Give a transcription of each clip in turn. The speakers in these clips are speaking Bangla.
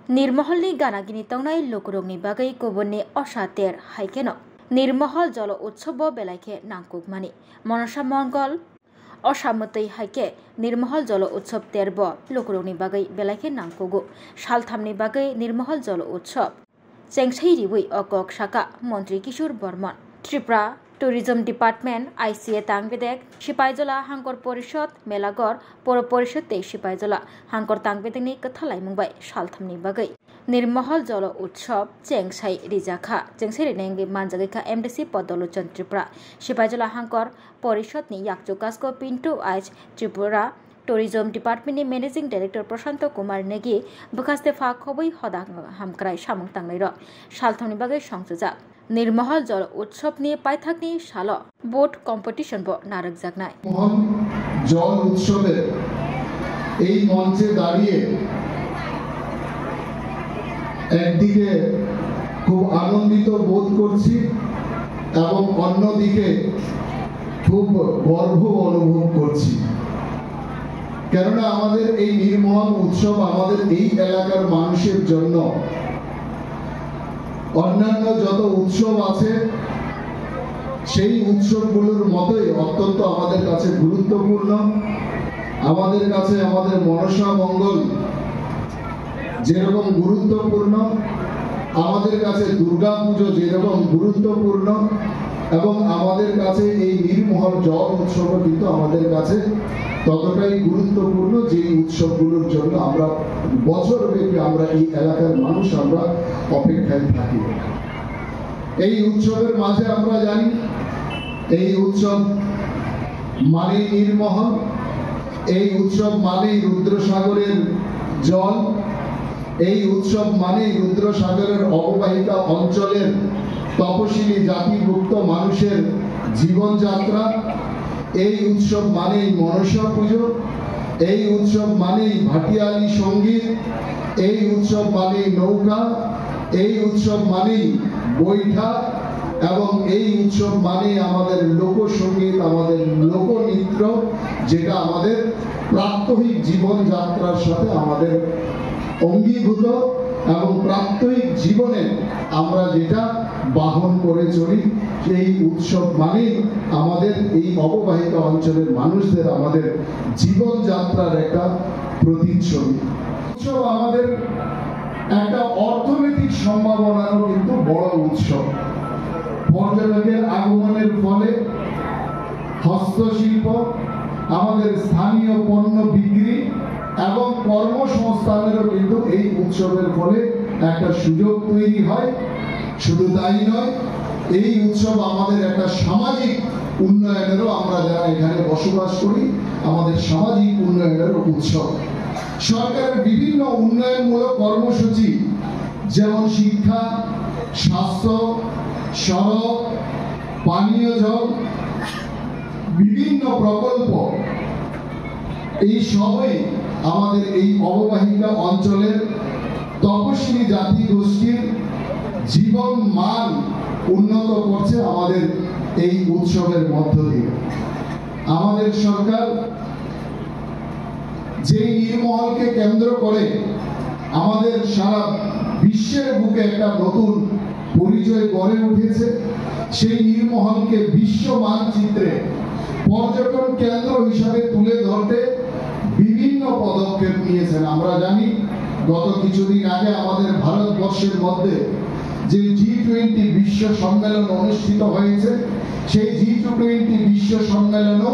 निर्महलनि गानागिनि तंनाय लोकरंनि बागै गुबुननि असातेर हाइकेन निर्महल जल उत्सव बेलाइके नांकुकमानि मनसा मंगल असामतै हाइके निर्महल जल उत्सव तेरब लोकरंनि बागै बेलाइके नांकुगु सालथामनि बागै निर्महल जल उत्सव चेंगसै रिवै अकक साका मंत्री Kishore Barman Tripura tourism department ICA तांगबेदेक सिपाइजला हांकर परिषद मेलागर पौर परिषद ते सिपाइजला हांकर तांगबेदेकनि कथालाय मुंबाय सालथामनि बागै निर्महल जल उत्सव चेंगसाई रिजाखा चेंगसाई रिनेंगे मानजागैखा एमडीसी पदलोचन त्रिपुरा सिपाइजला हांकर परिषदनि याकचुकासको पिंटू आइज त्रिपुरा टूरिज्म डिपार्टमेंटनि मैनेजिंग डायरेक्टर प्रशांत कुमार नेगी बुखास्ते फा खबै हदा हामक्राय सामं तांनाय र सालथामनि बागै संसुजा निर्महल जल उत्सवनि पाइथाकनि साल बोट कम्पिटिशन ब नारक जागनाय जल उत्सवे এই মঞ্চে দাঁড়িয়ে একদিকে খুব আনন্দিত বোধ করছি এবং অন্যদিকে খুব গর্ব অনুভব করছি কেননা আমাদের এই নির্মল উৎসব আমাদের এই এলাকার মানুষের জন্য অন্যান্য যত উৎসব আছে সেই উৎসবগুলোর মতোই অত্যন্ত আমাদের কাছে গুরুত্বপূর্ণ আমাদের কাছে আমাদের মনসা মঙ্গল যেরকম গুরুত্বপূর্ণ আমাদের কাছে দুর্গা পুজো যেরকম গুরুত্বপূর্ণ এবং আমাদের কাছে এই নির্মহল জল উৎসব কিন্তু আমাদের কাছে ততটাই গুরুত্বপূর্ণ যে উৎসবগুলোর জন্য আমরা বছরব্যাপী আমরা এই এলাকার মানুষ আমরা অপেক্ষায় থাকি এই উৎসবের মাঝে আমরা জানি এই উৎসব মানে নির্মহল এই উৎসব মানে রুদ্রসাগরের জল এই উৎসব মানে রুদ্রসাগরের অববাহিকা অঞ্চলের তপশিলি জাতিভুক্ত মানুষের জীবনযাত্রা এই উৎসব মানেই মনসা পুজো এই উৎসব মানেই ভাটিয়ালি সঙ্গীত এই উৎসব মানেই নৌকা এই উৎসব মানেই বৈঠা এবং এই উৎসব মানেই আমাদের লোকসঙ্গীত আমাদের লোকনৃত্য যেটা আমাদের প্রাত্যহিক জীবনযাত্রার সাথে আমাদের অঙ্গীভূত এবং প্রাত্যহিক জীবনে আমরা যেটা বাহন করে চলি সেই উৎসব মানে আমাদের এই অববাহিকা অঞ্চলের মানুষদের আমাদের জীবনযাত্রার একটা প্রতিচ্ছবি উৎসব আমাদের একটা অর্থনৈতিক সম্ভাবনারও কিন্তু বড় উৎসব পর্যটকের আগমনের ফলে হস্তশিল্প আমাদের স্থানীয় পণ্য বিক্রি এবং কর্মসংস্থানেরও কিন্তু এই উৎসবের ফলে একটা সুযোগ তৈরি হয় শুধু তাই নয় এই উৎসব আমাদের একটা সামাজিক উন্নয়নেরও আমরা যারা এখানে বসবাস করি আমাদের সামাজিক উন্নয়নেরও উৎসব সরকারের বিভিন্ন উন্নয়নমূলক কর্মসূচি যেমন শিক্ষা স্বাস্থ্য সড়ক পানীয় জল বিভিন্ন প্রকল্প এই সবই আমাদের এই অববাহিকা অঞ্চলের তপশিলি জাতি গোষ্ঠীর জীবন মান উন্নত করছে আমাদের এই উৎসবের মধ্য দিয়ে আমাদের সরকার যে নির্মহলকে কেন্দ্র করে আমাদের সারা বিশ্বের বুকে একটা নতুন পরিচয় গড়ে উঠেছে সেই নির্মহলকে বিশ্ব মানচিত্রে পর্যটন কেন্দ্র হিসাবে তুলে ধরতে বিভিন্ন পদক্ষেপ নিয়েছেন আমরা জানি গত কিছুদিন আগে আমাদের ভারতবর্ষের মধ্যে যে G20 বিশ্ব সম্মেলন অনুষ্ঠিত হয়েছে সেই G20 বিশ্ব সম্মেলনও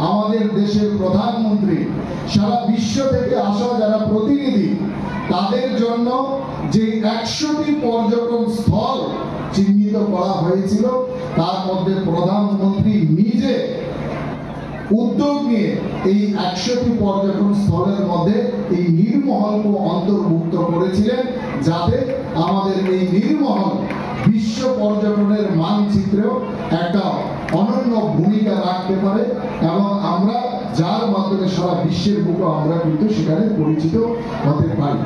আমাদের দেশের প্রধানমন্ত্রী সারা বিশ্ব থেকে আসা যারা প্রতিনিধি তাদের জন্য যে 100টি পর্যটন স্থল চিহ্নিত করা হয়েছিল তার মধ্যে প্রধানমন্ত্রী নিজে উদ্যোগ নিয়ে এই 100টি পর্যটন স্থলের মধ্যে এই নির্মহলকে অন্তর্ভুক্ত করেছিলেন যাতে আমাদের এই নির্মহল বিশ্ব পর্যটনের মানচিত্রেও একটা অনন্য ভূমিকা রাখতে পারে এবং আমরা যার মাধ্যমে সারা বিশ্বের বুকে আমরা কিন্তু সেখানে পরিচিত হতে পারি।